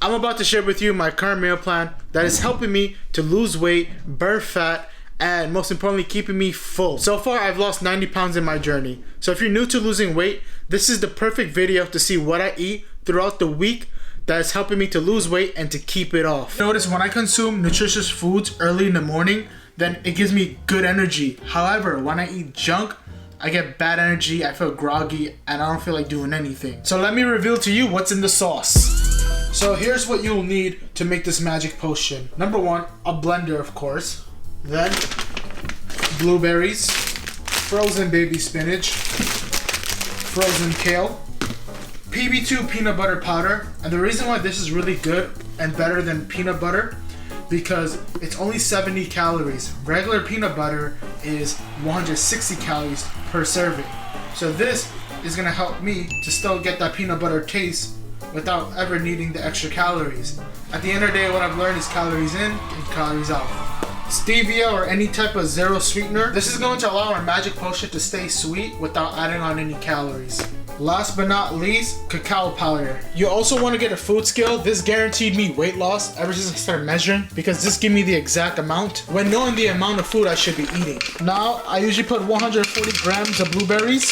I'm about to share with you my current meal plan that is helping me to lose weight, burn fat, and most importantly, keeping me full. So far, I've lost 90 pounds in my journey. So if you're new to losing weight, this is the perfect video to see what I eat throughout the week that is helping me to lose weight and to keep it off. Notice when I consume nutritious foods early in the morning, then it gives me good energy. However, when I eat junk, I get bad energy, I feel groggy, and I don't feel like doing anything. So let me reveal to you what's in the sauce. So here's what you'll need to make this magic potion. Number one, a blender, of course. Then blueberries, frozen baby spinach, frozen kale, PB2 peanut butter powder. And the reason why this is really good and better than peanut butter, because it's only 70 calories. Regular peanut butter is 160 calories per serving. So this is gonna help me to still get that peanut butter taste without ever needing the extra calories. At the end of the day, what I've learned is calories in and calories out. Stevia or any type of zero sweetener. This is going to allow our magic potion to stay sweet without adding on any calories. Last but not least, cacao powder. You also want to get a food scale. This guaranteed me weight loss ever since I started measuring, because this gives me the exact amount when knowing the amount of food I should be eating. Now, I usually put 140 grams of blueberries,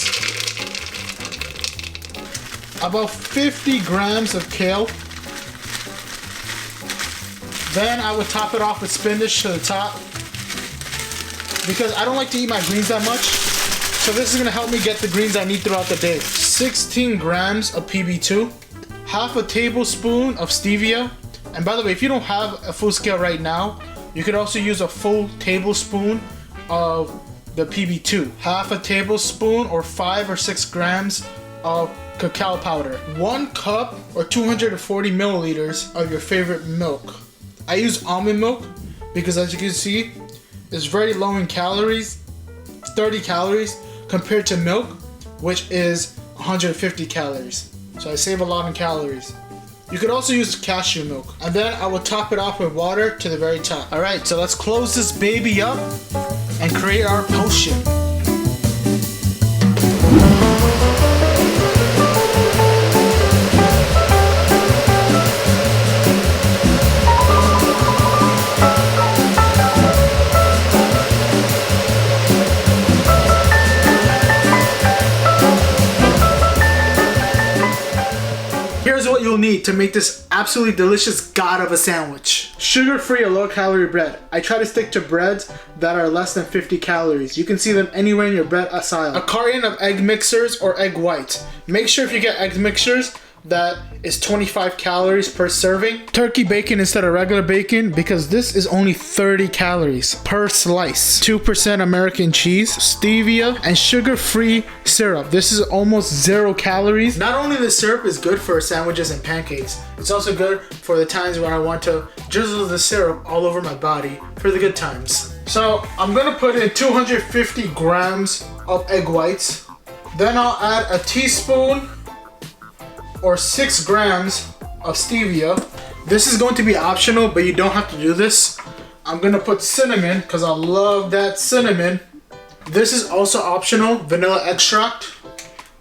about 50 grams of kale. Then I would top it off with spinach to the top, because I don't like to eat my greens that much. So this is gonna help me get the greens I need throughout the day. 16 grams of PB2, half a tablespoon of stevia. And by the way, if you don't have a food scale right now, you could also use a full tablespoon of the PB2. Half a tablespoon or 5 or 6 grams of cacao powder. 1 cup or 240 milliliters of your favorite milk. I use almond milk because, as you can see, it's very low in calories, 30 calories, compared to milk, which is 150 calories. So I save a lot in calories. You could also use cashew milk. And then I will top it off with water to the very top. Alright, so let's close this baby up and create our potion. Here's what you'll need to make this absolutely delicious god of a sandwich. Sugar-free or low-calorie bread. I try to stick to breads that are less than 50 calories. You can see them anywhere in your bread aisle. A carton of egg mixers or egg whites. Make sure if you get egg mixers that is 25 calories per serving. Turkey bacon instead of regular bacon, because this is only 30 calories per slice. 2% American cheese, stevia, and sugar-free syrup. This is almost 0 calories. Not only the syrup is good for sandwiches and pancakes, it's also good for the times when I want to drizzle the syrup all over my body for the good times. So I'm gonna put in 250 grams of egg whites. Then I'll add a teaspoon or 6 grams of stevia. This is going to be optional, but you don't have to do this. I'm gonna put cinnamon, because I love that cinnamon. This is also optional, vanilla extract.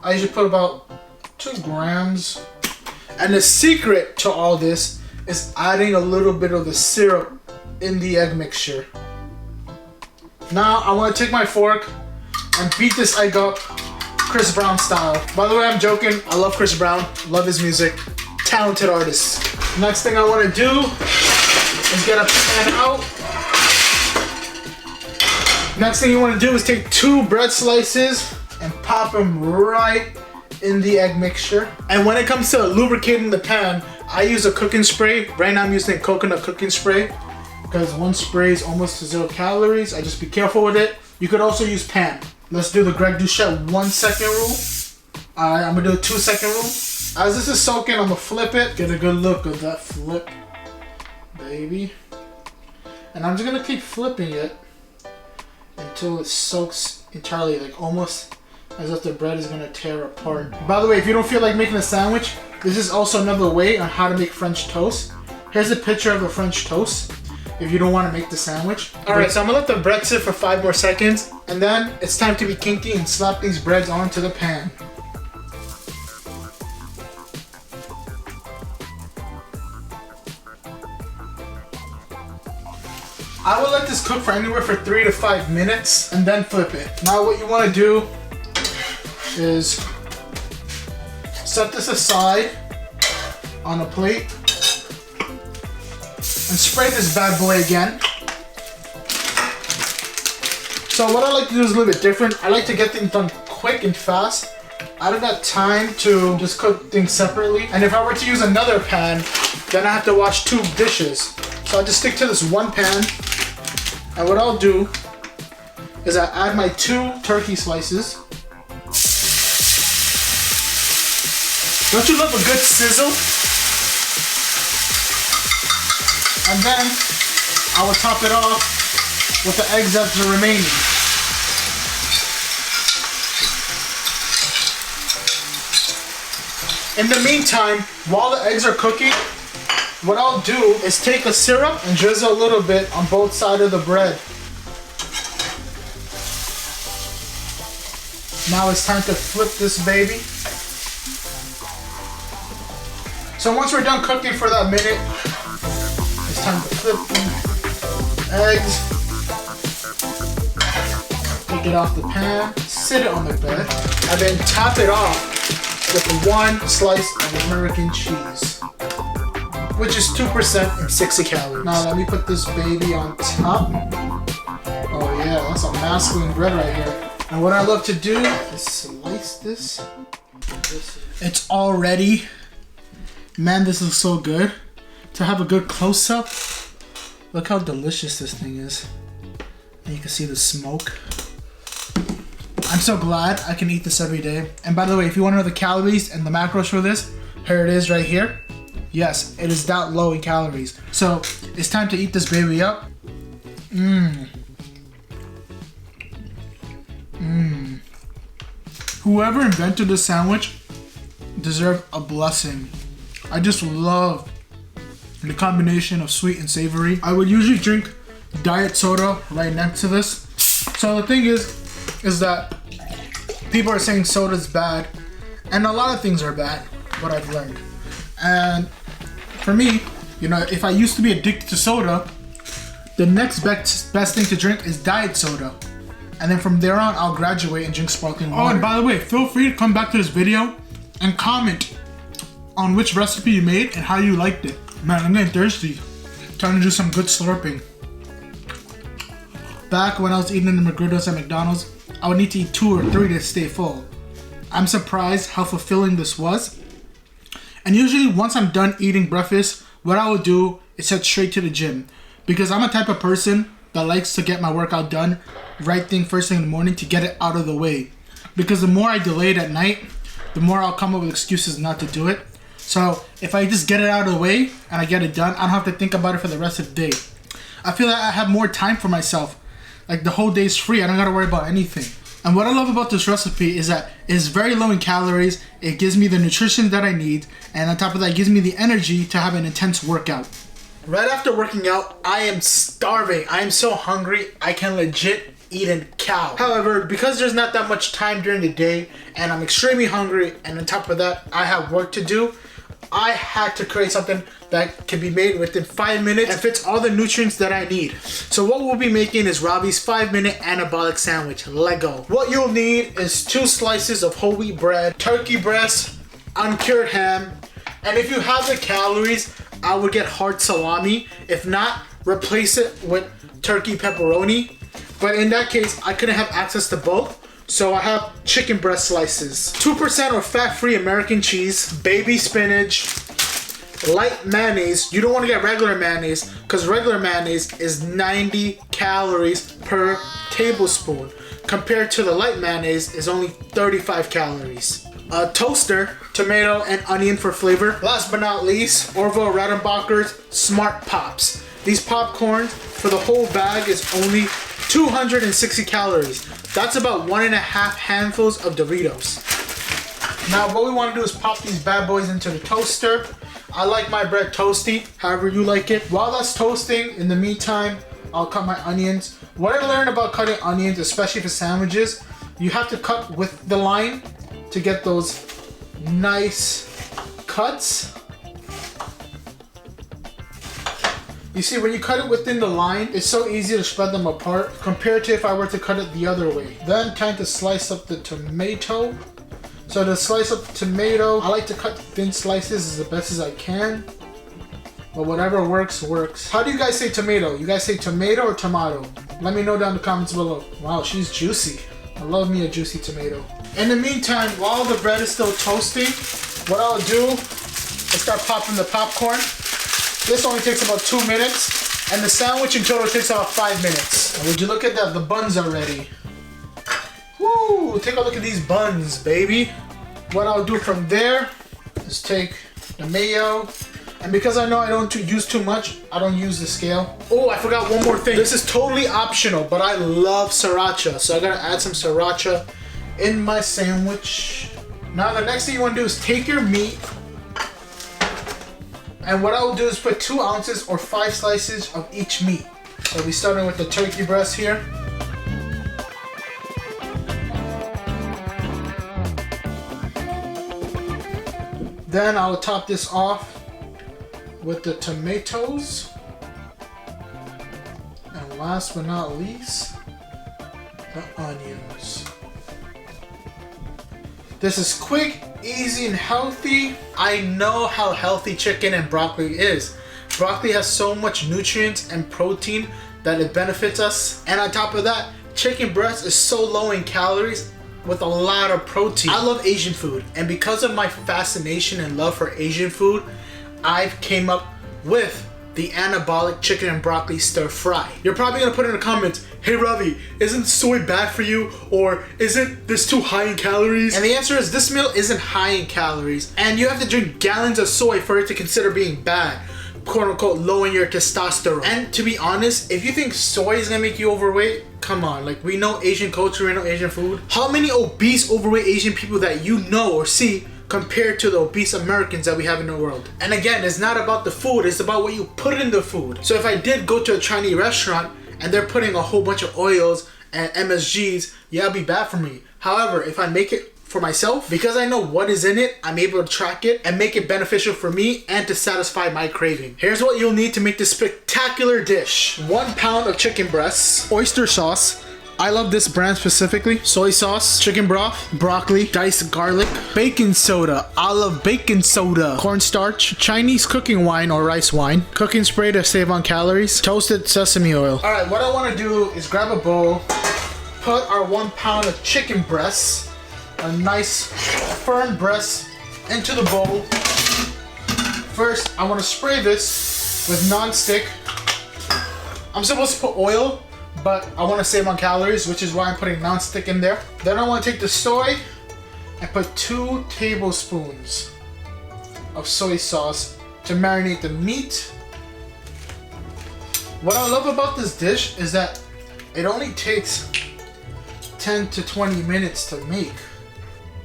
I usually put about 2 grams. And the secret to all this is adding a little bit of the syrup in the egg mixture. Now I wanna take my fork and beat this egg up Chris Brown style. By the way, I'm joking. I love Chris Brown. Love his music. Talented artist. Next thing I want to do is get a pan out. Next thing you want to do is take 2 bread slices and pop them right in the egg mixture. And when it comes to lubricating the pan, I use a cooking spray. Right now I'm using coconut cooking spray, because 1 spray is almost to 0 calories. I just be careful with it. You could also use pan. Let's do the Greg Doucette 1 second rule. Alright, I'm gonna do a 2 second rule. As this is soaking, I'm gonna flip it. Get a good look of that flip, baby. And I'm just gonna keep flipping it until it soaks entirely, like almost as if the bread is gonna tear apart. By the way, if you don't feel like making a sandwich, this is also another way on how to make French toast. Here's a picture of a French toast if you don't want to make the sandwich. Alright, so I'm gonna let the bread sit for 5 more seconds, and then it's time to be kinky and slap these breads onto the pan. I would let this cook for anywhere for 3 to 5 minutes and then flip it. Now what you want to do is set this aside on a plate and spray this bad boy again. So what I like to do is a little bit different. I like to get things done quick and fast. I don't got time to just cook things separately. And if I were to use another pan, then I have to wash 2 dishes. So I'll just stick to this one pan. And what I'll do is I add my 2 turkey slices. Don't you love a good sizzle? And then I will top it off with the eggs that are remaining. In the meantime, while the eggs are cooking, what I'll do is take a syrup and drizzle a little bit on both sides of the bread. Now it's time to flip this baby. So once we're done cooking for that minute, it's time to flip the eggs. Take it off the pan, sit it on the bed, and then top it off with 1 slice of American cheese, which is 2% and 60 calories. Now let me put this baby on top. Oh yeah, that's a masculine bread right here. And what I love to do is slice this. It's all ready. Man, this looks so good. To have a good close-up, look how delicious this thing is. And you can see the smoke. I'm so glad I can eat this every day. And by the way, if you want to know the calories and the macros for this, here it is right here. Yes, it is that low in calories. So it's time to eat this baby up. Whoever invented this sandwich deserved a blessing. I just love the combination of sweet and savory. I would usually drink diet soda right next to this. So the thing is that people are saying soda's bad, and a lot of things are bad, what I've learned. And for me, you know, if I used to be addicted to soda, the next best thing to drink is diet soda. And then from there on, I'll graduate and drink sparkling water. Oh, and by the way, feel free to come back to this video and comment on which recipe you made and how you liked it. Man, I'm getting thirsty. Time to do some good slurping. Back when I was eating in the McGriddles at McDonald's, I would need to eat 2 or 3 to stay full. I'm surprised how fulfilling this was. And usually once I'm done eating breakfast, what I would do is head straight to the gym. Because I'm a type of person that likes to get my workout done right thing first thing in the morning to get it out of the way. Because the more I delay it at night, the more I'll come up with excuses not to do it. So if I just get it out of the way and I get it done, I don't have to think about it for the rest of the day. I feel like I have more time for myself. Like the whole day's free, I don't gotta worry about anything. And what I love about this recipe is that it's very low in calories, it gives me the nutrition that I need, and on top of that, it gives me the energy to have an intense workout. Right after working out, I am starving. I am so hungry, I can legit eat a cow. However, because there's not that much time during the day, and I'm extremely hungry, and on top of that, I have work to do, I had to create something that can be made within 5 minutes and fits all the nutrients that I need. So what we'll be making is Ravi's 5-minute anabolic sandwich. Lego. What you'll need is 2 slices of whole wheat bread, turkey breast, uncured ham, and if you have the calories, I would get hard salami. If not, replace it with turkey pepperoni. But in that case, I couldn't have access to both. So I have chicken breast slices, 2% or fat-free American cheese, baby spinach, light mayonnaise. You don't want to get regular mayonnaise because regular mayonnaise is 90 calories per tablespoon compared to the light mayonnaise is only 35 calories. A toaster, tomato and onion for flavor. Last but not least, Orville Redenbacher's Smart Pops. These popcorns for the whole bag is only 260 calories. That's about 1.5 handfuls of Doritos. Now what we want to do is pop these bad boys into the toaster. I like my bread toasty, however you like it. While that's toasting, in the meantime, I'll cut my onions. What I learned about cutting onions, especially for sandwiches, you have to cut with the line to get those nice cuts. You see, when you cut it within the line, it's so easy to spread them apart compared to if I were to cut it the other way. Then time to slice up the tomato. So to slice up the tomato, I like to cut thin slices as the best as I can. But whatever works, works. How do you guys say tomato? You guys say tomato or tomato? Let me know down in the comments below. Wow, she's juicy. I love me a juicy tomato. In the meantime, while the bread is still toasting, what I'll do is start popping the popcorn. This only takes about 2 minutes, and the sandwich in total takes about 5 minutes. And would you look at that? The buns are ready. Woo! Take a look at these buns, baby. What I'll do from there is take the mayo, and because I know I don't use too much, I don't use the scale. Oh, I forgot one more thing. This is totally optional, but I love sriracha, so I gotta add some sriracha in my sandwich. Now the next thing you wanna do is take your meat, and what I will do is put 2 ounces or 5 slices of each meat. So we'll be starting with the turkey breast here. Then I'll top this off with the tomatoes. And last but not least, the onions. This is quick, easy, and healthy. I know how healthy chicken and broccoli is. Broccoli has so much nutrients and protein that it benefits us. And on top of that, chicken breast is so low in calories with a lot of protein. I love Asian food, and because of my fascination and love for Asian food, I've came up with the anabolic chicken and broccoli stir fry. You're probably gonna put in the comments, hey Ravi, isn't soy bad for you? Or isn't this too high in calories? And the answer is this meal isn't high in calories, and you have to drink gallons of soy for it to consider being bad, quote unquote, low in your testosterone. And to be honest, if you think soy is gonna make you overweight, come on, like we know Asian culture, we know Asian food. How many obese, overweight Asian people that you know or see compared to the obese Americans that we have in the world? And again, it's not about the food, it's about what you put in the food. So if I did go to a Chinese restaurant and they're putting a whole bunch of oils and MSGs, yeah, it'd be bad for me. However, if I make it for myself, because I know what is in it, I'm able to track it and make it beneficial for me and to satisfy my craving. Here's what you'll need to make this spectacular dish. 1 pound of chicken breasts, oyster sauce, I love this brand specifically, soy sauce, chicken broth, broccoli, diced garlic, baking soda, I love baking soda, cornstarch, Chinese cooking wine or rice wine, cooking spray to save on calories, toasted sesame oil. Alright, what I want to do is grab a bowl, put our 1 pound of chicken breasts, a nice firm breast, into the bowl. First, I want to spray this with non-stick. I'm supposed to put oil, but I want to save on calories, which is why I'm putting non-stick in there. Then I want to take the soy and put 2 tablespoons of soy sauce to marinate the meat. What I love about this dish is that it only takes 10 to 20 minutes to make.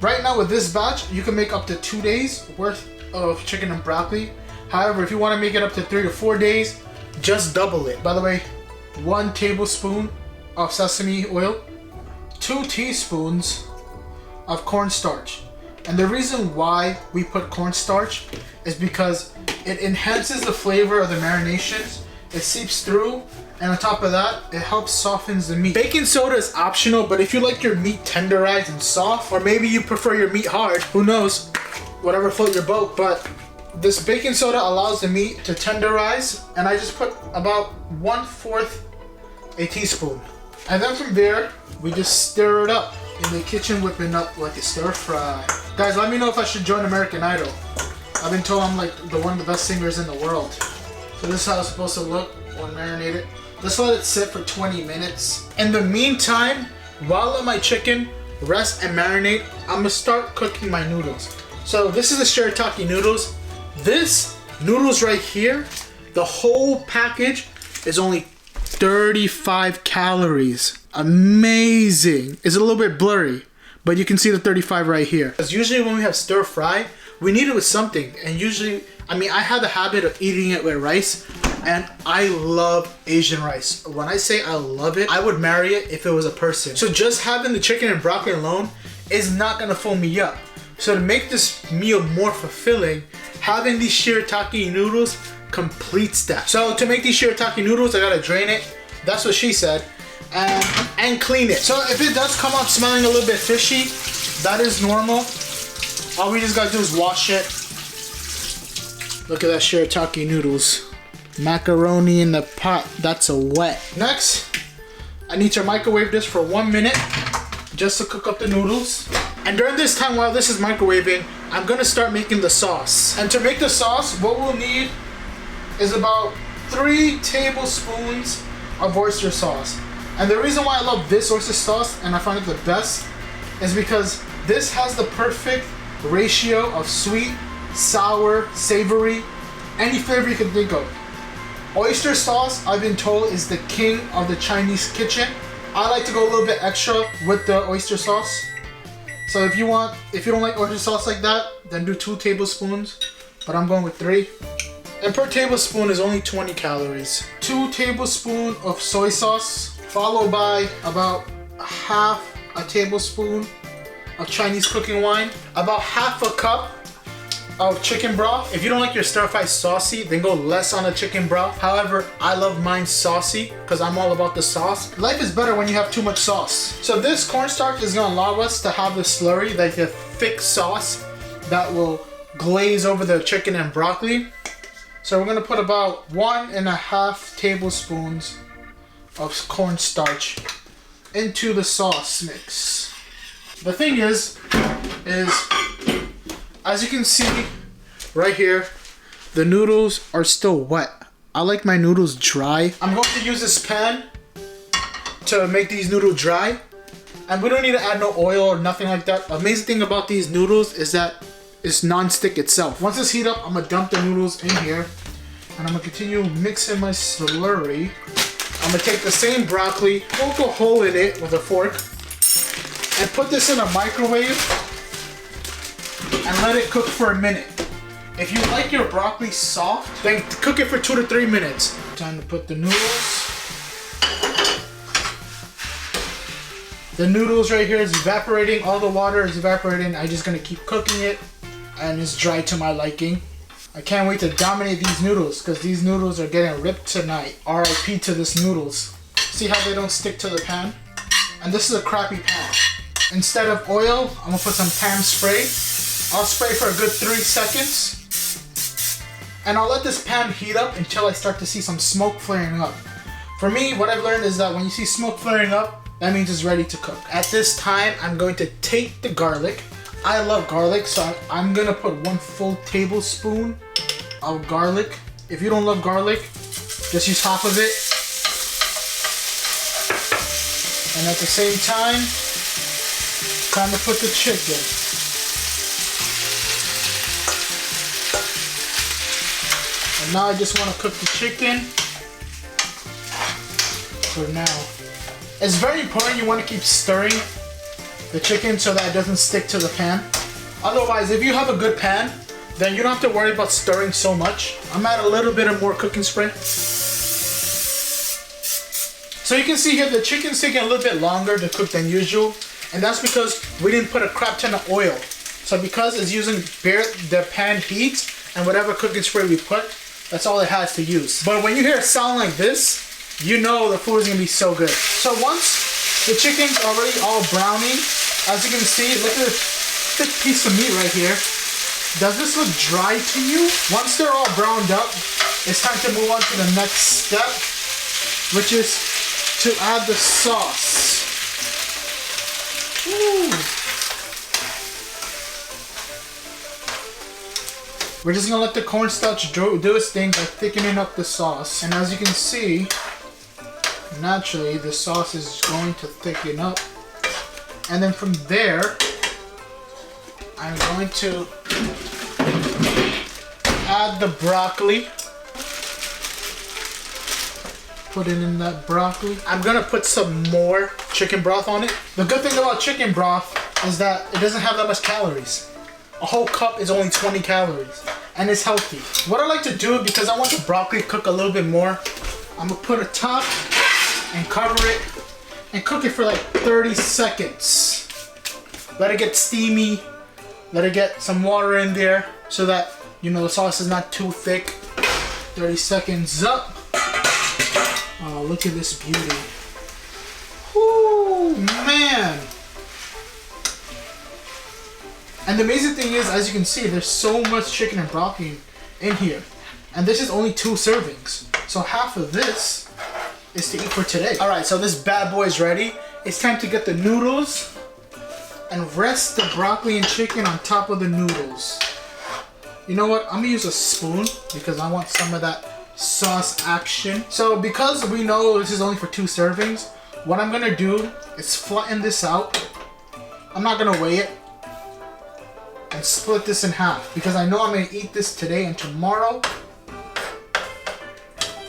Right now with this batch, you can make up to 2 days worth of chicken and broccoli. However, if you want to make it up to 3 to 4 days, just double it. By the way, 1 tablespoon of sesame oil, 2 teaspoons of cornstarch. And the reason why we put cornstarch is because it enhances the flavor of the marinations, it seeps through, and on top of that, it helps softens the meat. Baking soda is optional, but if you like your meat tenderized and soft, or maybe you prefer your meat hard, who knows, whatever float your boat, but this baking soda allows the meat to tenderize, and I just put about 1/4 a teaspoon. And then from there, we just stir it up in the kitchen, whipping up like a stir fry. Guys, let me know if I should join American Idol. I've been told I'm like one of the best singers in the world. So this is how it's supposed to look when marinated. Just let it sit for 20 minutes. In the meantime, while I let my chicken rest and marinate, I'm gonna start cooking my noodles. So this is the shirataki noodles. This noodles right here, the whole package is only 35 calories. Amazing. It's a little bit blurry, but you can see the 35 right here. Because usually when we have stir fry, we need it with something. And usually, I mean, I have the habit of eating it with rice, and I love Asian rice. When I say I love it, I would marry it if it was a person. So just having the chicken and broccoli alone is not gonna fill me up. So to make this meal more fulfilling, having these shirataki noodles completes that. So to make these shirataki noodles, I gotta drain it. That's what she said. And clean it. So if it does come out smelling a little bit fishy, that is normal. All we just gotta do is wash it. Look at that shirataki noodles. Macaroni in the pot, that's a wet. Next, I need to microwave this for 1 minute just to cook up the noodles. And during this time while this is microwaving, I'm gonna start making the sauce. And to make the sauce, what we'll need is about 3 tablespoons of oyster sauce. And the reason why I love this oyster sauce and I find it the best is because this has the perfect ratio of sweet, sour, savory, any flavor you can think of. Oyster sauce, I've been told, is the king of the Chinese kitchen. I like to go a little bit extra with the oyster sauce. So if you don't like oyster sauce like that, then do 2 tablespoons, but I'm going with 3. And per tablespoon is only 20 calories. 2 tablespoons of soy sauce, followed by about half a tablespoon of Chinese cooking wine, about half a cup of chicken broth. If you don't like your stir-fry saucy, then go less on the chicken broth. However, I love mine saucy because I'm all about the sauce. Life is better when you have too much sauce. So this cornstarch is gonna allow us to have the slurry, like a thick sauce that will glaze over the chicken and broccoli. So we're gonna put about 1.5 tablespoons of cornstarch into the sauce mix. The thing is as you can see right here, the noodles are still wet. I like my noodles dry. I'm going to use this pan to make these noodles dry. And we don't need to add no oil or nothing like that. The amazing thing about these noodles is that it's non-stick itself. Once it's heated up, I'm gonna dump the noodles in here. And I'm gonna continue mixing my slurry. I'm gonna take the same broccoli, poke a hole in it with a fork, and put this in a microwave and let it cook for a minute. If you like your broccoli soft, then cook it for 2 to 3 minutes. Time to put the noodles. The noodles right here is evaporating. All the water is evaporating. I'm just gonna keep cooking it, and it's dry to my liking. I can't wait to dominate these noodles because these noodles are getting ripped tonight. RIP to this noodles. See how they don't stick to the pan? And this is a crappy pan. Instead of oil, I'm gonna put some Tam spray. I'll spray for a good 3 seconds. And I'll let this pan heat up until I start to see some smoke flaring up. For me, what I've learned is that when you see smoke flaring up, that means it's ready to cook. At this time, I'm going to take the garlic. I love garlic, so I'm gonna put 1 full tablespoon of garlic. If you don't love garlic, just use half of it. And at the same time to put the chicken. And now I just want to cook the chicken for now. It's very important you want to keep stirring the chicken so that it doesn't stick to the pan. Otherwise, if you have a good pan, then you don't have to worry about stirring so much. I'm adding a little bit of more cooking spray. So you can see here the chicken's taking a little bit longer to cook than usual, and that's because we didn't put a crap ton of oil. So because it's using the pan heat and whatever cooking spray we put, that's all it has to use. But when you hear a sound like this, you know the food is gonna be so good. So once the chicken's already all browning, as you can see, look at this thick piece of meat right here. Does this look dry to you? Once they're all browned up, it's time to move on to the next step, which is to add the sauce. Ooh. We're just gonna let the cornstarch do its thing by thickening up the sauce. And as you can see, naturally the sauce is going to thicken up. And then from there, I'm going to add the broccoli. Put it in that broccoli. I'm gonna put some more chicken broth on it. The good thing about chicken broth is that it doesn't have that much calories. A whole cup is only 20 calories, and it's healthy. What I like to do, because I want the broccoli to cook a little bit more, I'm gonna put a top and cover it and cook it for like 30 seconds. Let it get steamy, let it get some water in there so that, you know, the sauce is not too thick. 30 seconds up. Oh, look at this beauty. Whoo, man. And the amazing thing is, as you can see, there's so much chicken and broccoli in here. And this is only 2 servings. So half of this is to eat for today. All right, so this bad boy is ready. It's time to get the noodles and rest the broccoli and chicken on top of the noodles. You know what? I'm gonna use a spoon because I want some of that sauce action. So because we know this is only for 2 servings, what I'm gonna do is flatten this out. I'm not gonna weigh it. And split this in half because I know I'm gonna eat this today and tomorrow,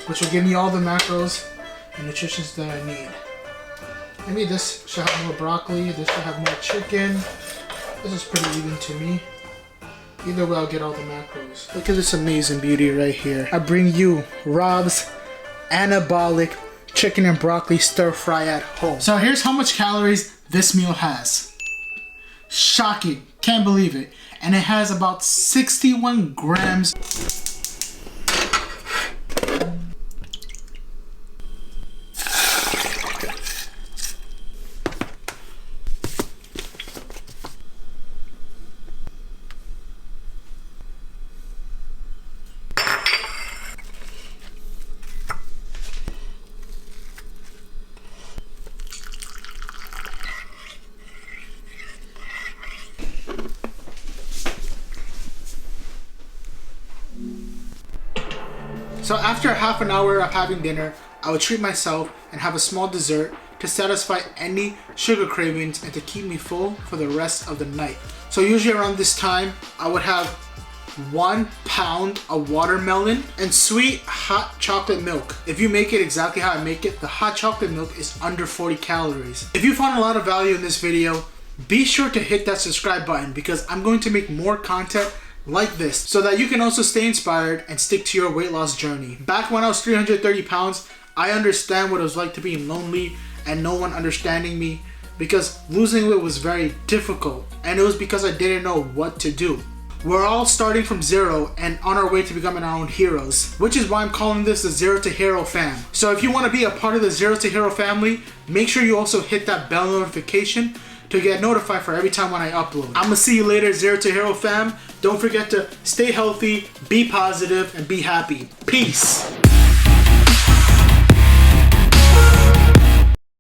which will give me all the macros and nutritions that I need. Maybe this should have more broccoli, this should have more chicken. This is pretty even to me. Either way, I'll get all the macros. Look at this amazing beauty right here. I bring you Rob's anabolic chicken and broccoli stir fry at home. So here's how much calories this meal has. Shocking, can't believe it. And it has about 61 grams. So after half an hour of having dinner, I would treat myself and have a small dessert to satisfy any sugar cravings and to keep me full for the rest of the night. So usually around this time, I would have 1 pound of watermelon and sweet hot chocolate milk. If you make it exactly how I make it, the hot chocolate milk is under 40 calories. If you found a lot of value in this video, be sure to hit that subscribe button because I'm going to make more content like this so that you can also stay inspired and stick to your weight loss journey. Back when I was 330 pounds, I understand what it was like to be lonely and no one understanding me because losing weight was very difficult and it was because I didn't know what to do. We're all starting from zero and on our way to becoming our own heroes, which is why I'm calling this the Zero to Hero fam. So if you want to be a part of the Zero to Hero family, make sure you also hit that bell notification to get notified for every time when I upload. I'm gonna see you later, Zero to Hero fam. Don't forget to stay healthy, be positive, and be happy. Peace.